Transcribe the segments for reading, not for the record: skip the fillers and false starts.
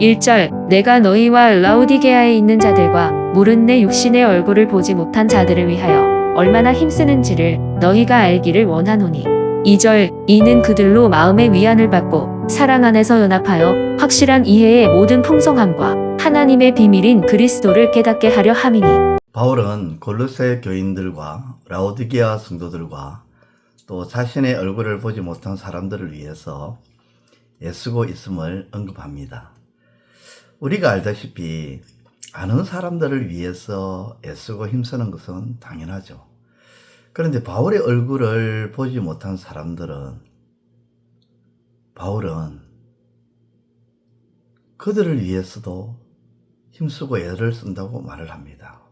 1절 내가 너희와 라오디게아에 있는 자들과 물은 내 육신의 얼굴을 보지 못한 자들을 위하여 얼마나 힘쓰는지를 너희가 알기를 원하노니. 2절 이는 그들로 마음의 위안을 받고 사랑 안에서 연합하여 확실한 이해의 모든 풍성함과 하나님의 비밀인 그리스도를 깨닫게 하려 함이니. 바울은 골로새 교인들과 라오디게아 성도들과 또 자신의 얼굴을 보지 못한 사람들을 위해서 애쓰고 있음을 언급합니다. 우리가 알다시피 아는 사람들을 위해서 애쓰고 힘쓰는 것은 당연하죠. 그런데 바울의 얼굴을 보지 못한 사람들은 바울은 그들을 위해서도 힘쓰고 애를 쓴다고 말을 합니다.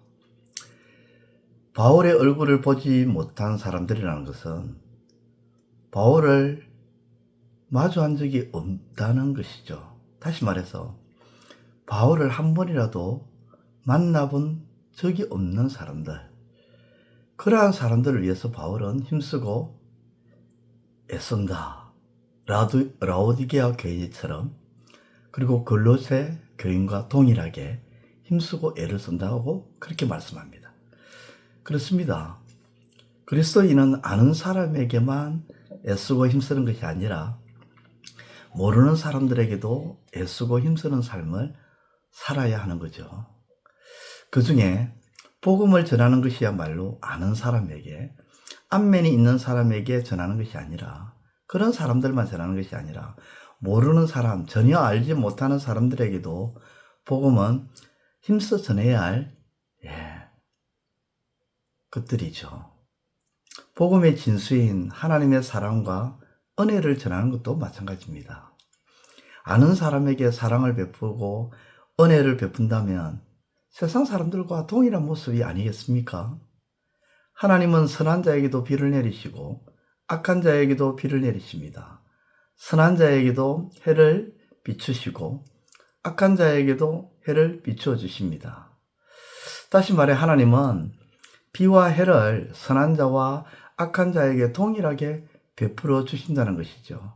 바울의 얼굴을 보지 못한 사람들이라는 것은 바울을 마주한 적이 없다는 것이죠. 다시 말해서 바울을 한 번이라도 만나본 적이 없는 사람들, 그러한 사람들을 위해서 바울은 힘쓰고 애쓴다. 라오디게아 교인처럼, 그리고 골로새 교인과 동일하게 힘쓰고 애를 쓴다고 그렇게 말씀합니다. 그렇습니다. 그리스도인은 아는 사람에게만 애쓰고 힘쓰는 것이 아니라 모르는 사람들에게도 애쓰고 힘쓰는 삶을 살아야 하는 거죠. 그 중에 복음을 전하는 것이야말로 아는 사람에게, 안면이 있는 사람에게 전하는 것이 아니라, 그런 사람들만 전하는 것이 아니라 모르는 사람, 전혀 알지 못하는 사람들에게도 복음은 힘써 전해야 할 것들이죠. 복음의 진수인 하나님의 사랑과 은혜를 전하는 것도 마찬가지입니다. 아는 사람에게 사랑을 베푸고 은혜를 베푼다면 세상 사람들과 동일한 모습이 아니겠습니까? 하나님은 선한 자에게도 비를 내리시고 악한 자에게도 비를 내리십니다. 선한 자에게도 해를 비추시고 악한 자에게도 해를 비추어 주십니다. 다시 말해 하나님은 비와 해를 선한 자와 악한 자에게 동일하게 베풀어 주신다는 것이죠.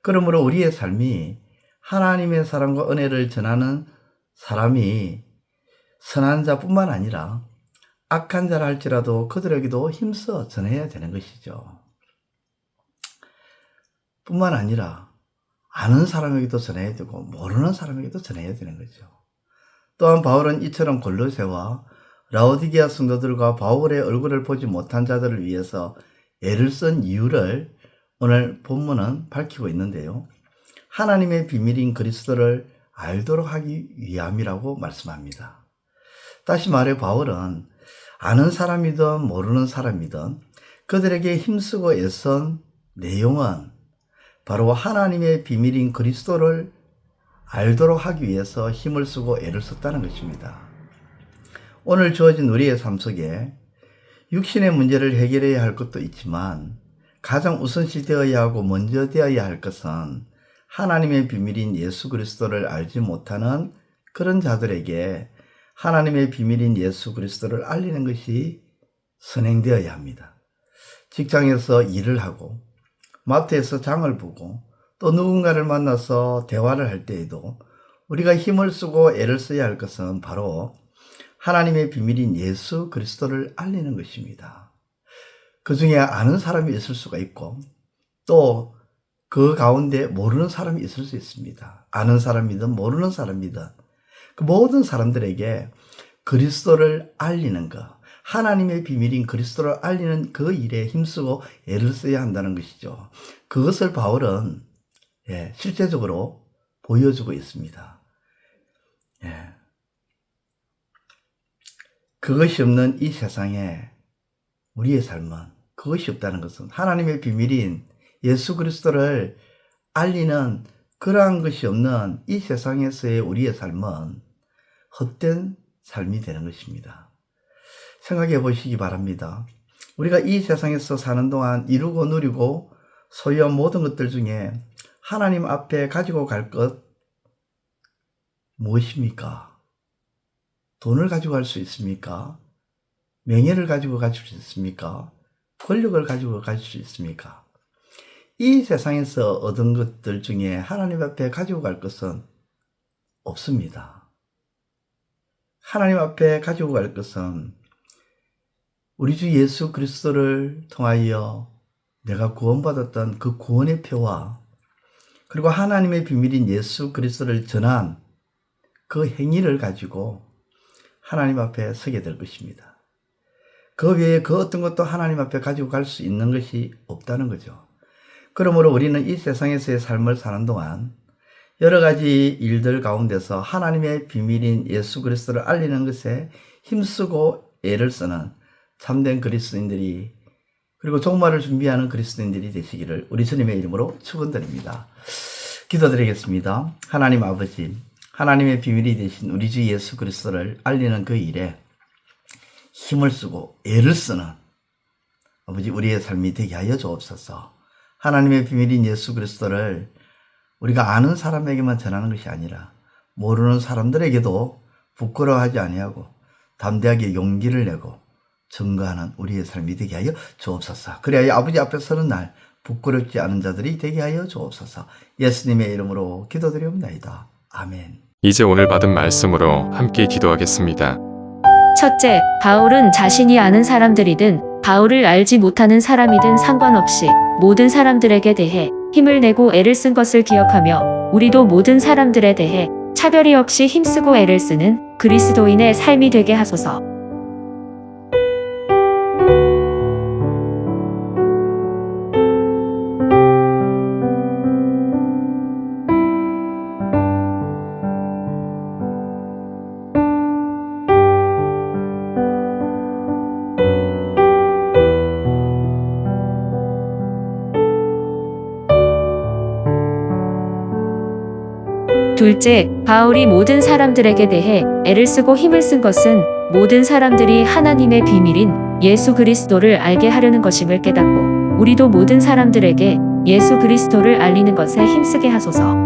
그러므로 우리의 삶이 하나님의 사랑과 은혜를 전하는 사람이 선한 자뿐만 아니라 악한 자라 할지라도 그들에게도 힘써 전해야 되는 것이죠. 뿐만 아니라 아는 사람에게도 전해야 되고 모르는 사람에게도 전해야 되는 거죠. 또한 바울은 이처럼 골로새와 라오디게아 성도들과 바울의 얼굴을 보지 못한 자들을 위해서 애를 쓴 이유를 오늘 본문은 밝히고 있는데요. 하나님의 비밀인 그리스도를 알도록 하기 위함이라고 말씀합니다. 다시 말해 바울은 아는 사람이든 모르는 사람이든 그들에게 힘쓰고 애쓴 내용은 바로 하나님의 비밀인 그리스도를 알도록 하기 위해서 힘을 쓰고 애를 썼다는 것입니다. 오늘 주어진 우리의 삶 속에 육신의 문제를 해결해야 할 것도 있지만 가장 우선시 되어야 하고 먼저 되어야 할 것은 하나님의 비밀인 예수 그리스도를 알지 못하는 그런 자들에게 하나님의 비밀인 예수 그리스도를 알리는 것이 선행되어야 합니다. 직장에서 일을 하고 마트에서 장을 보고 또 누군가를 만나서 대화를 할 때에도 우리가 힘을 쓰고 애를 써야 할 것은 바로 하나님의 비밀인 예수 그리스도를 알리는 것입니다. 그 중에 아는 사람이 있을 수가 있고 또 그 가운데 모르는 사람이 있을 수 있습니다. 아는 사람이든 모르는 사람이든 그 모든 사람들에게 그리스도를 알리는 것, 하나님의 비밀인 그리스도를 알리는 그 일에 힘쓰고 애를 써야 한다는 것이죠. 그것을 바울은 실제적으로 보여주고 있습니다. 그것이 없는 이 세상에 우리의 삶은, 그것이 없다는 것은 하나님의 비밀인 예수 그리스도를 알리는 그러한 것이 없는 이 세상에서의 우리의 삶은 헛된 삶이 되는 것입니다. 생각해 보시기 바랍니다. 우리가 이 세상에서 사는 동안 이루고 누리고 소유한 모든 것들 중에 하나님 앞에 가지고 갈 것 무엇입니까? 돈을 가지고 갈 수 있습니까? 명예를 가지고 가질 수 있습니까? 권력을 가지고 가질 수 있습니까? 이 세상에서 얻은 것들 중에 하나님 앞에 가지고 갈 것은 없습니다. 하나님 앞에 가지고 갈 것은 우리 주 예수 그리스도를 통하여 내가 구원받았던 그 구원의 표와 그리고 하나님의 비밀인 예수 그리스도를 전한 그 행위를 가지고 하나님 앞에 서게 될 것입니다. 그 외에 그 어떤 것도 하나님 앞에 가지고 갈 수 있는 것이 없다는 거죠. 그러므로 우리는 이 세상에서의 삶을 사는 동안 여러 가지 일들 가운데서 하나님의 비밀인 예수 그리스도를 알리는 것에 힘쓰고 애를 쓰는 참된 그리스도인들이 그리고 종말을 준비하는 그리스도인들이 되시기를 우리 주님의 이름으로 축원드립니다. 기도드리겠습니다. 하나님 아버지, 하나님의 비밀이 되신 우리 주 예수 그리스도를 알리는 그 일에 힘을 쓰고 애를 쓰는 아버지 우리의 삶이 되게 하여 주옵소서. 하나님의 비밀인 예수 그리스도를 우리가 아는 사람에게만 전하는 것이 아니라 모르는 사람들에게도 부끄러워하지 아니하고 담대하게 용기를 내고 증거하는 우리의 삶이 되게 하여 주옵소서. 그래야 아버지 앞에 서는 날 부끄럽지 않은 자들이 되게 하여 주옵소서. 예수님의 이름으로 기도드리옵나이다. 아멘. 이제 오늘 받은 말씀으로 함께 기도하겠습니다. 첫째, 바울은 자신이 아는 사람들이든 바울을 알지 못하는 사람이든 상관없이 모든 사람들에게 대해 힘을 내고 애를 쓴 것을 기억하며 우리도 모든 사람들에 대해 차별이 없이 힘쓰고 애를 쓰는 그리스도인의 삶이 되게 하소서. 둘째, 바울이 모든 사람들에게 대해 애를 쓰고 힘을 쓴 것은 모든 사람들이 하나님의 비밀인 예수 그리스도를 알게 하려는 것임을 깨닫고 우리도 모든 사람들에게 예수 그리스도를 알리는 것에 힘쓰게 하소서.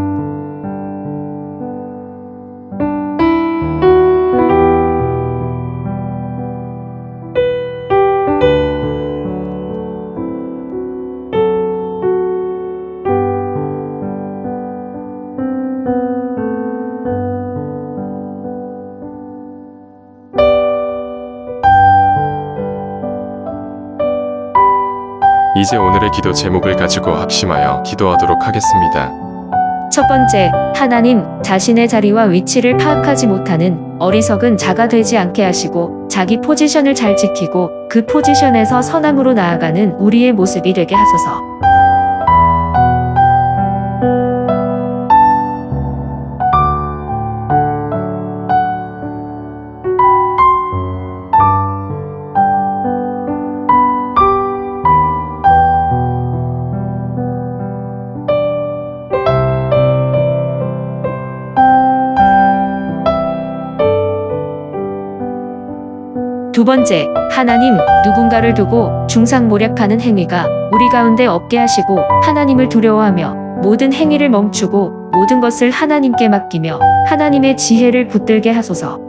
이제 오늘의 기도 제목을 가지고 합심하여 기도하도록 하겠습니다. 첫 번째, 하나님, 자신의 자리와 위치를 파악하지 못하는 어리석은 자가 되지 않게 하시고 자기 포지션을 잘 지키고 그 포지션에서 선함으로 나아가는 우리의 모습이 되게 하소서. 두 번째, 하나님, 누군가를 두고 중상모략하는 행위가 우리 가운데 없게 하시고 하나님을 두려워하며 모든 행위를 멈추고 모든 것을 하나님께 맡기며 하나님의 지혜를 붙들게 하소서.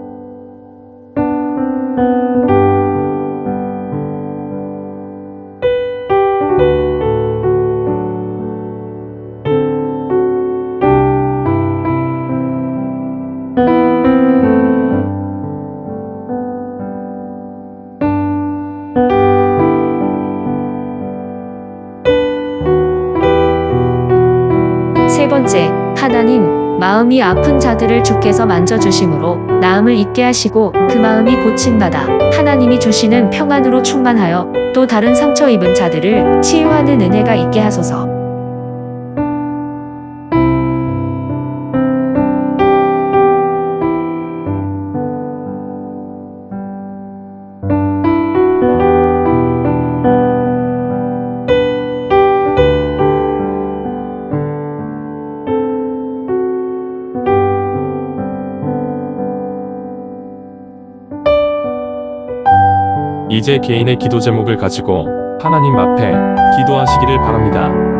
세 번째, 하나님, 마음이 아픈 자들을 주께서 만져주심으로 나음을 잊게 하시고 그 마음이 고침받아 하나님이 주시는 평안으로 충만하여 또 다른 상처 입은 자들을 치유하는 은혜가 있게 하소서. 이제 개인의 기도 제목을 가지고 하나님 앞에 기도하시기를 바랍니다.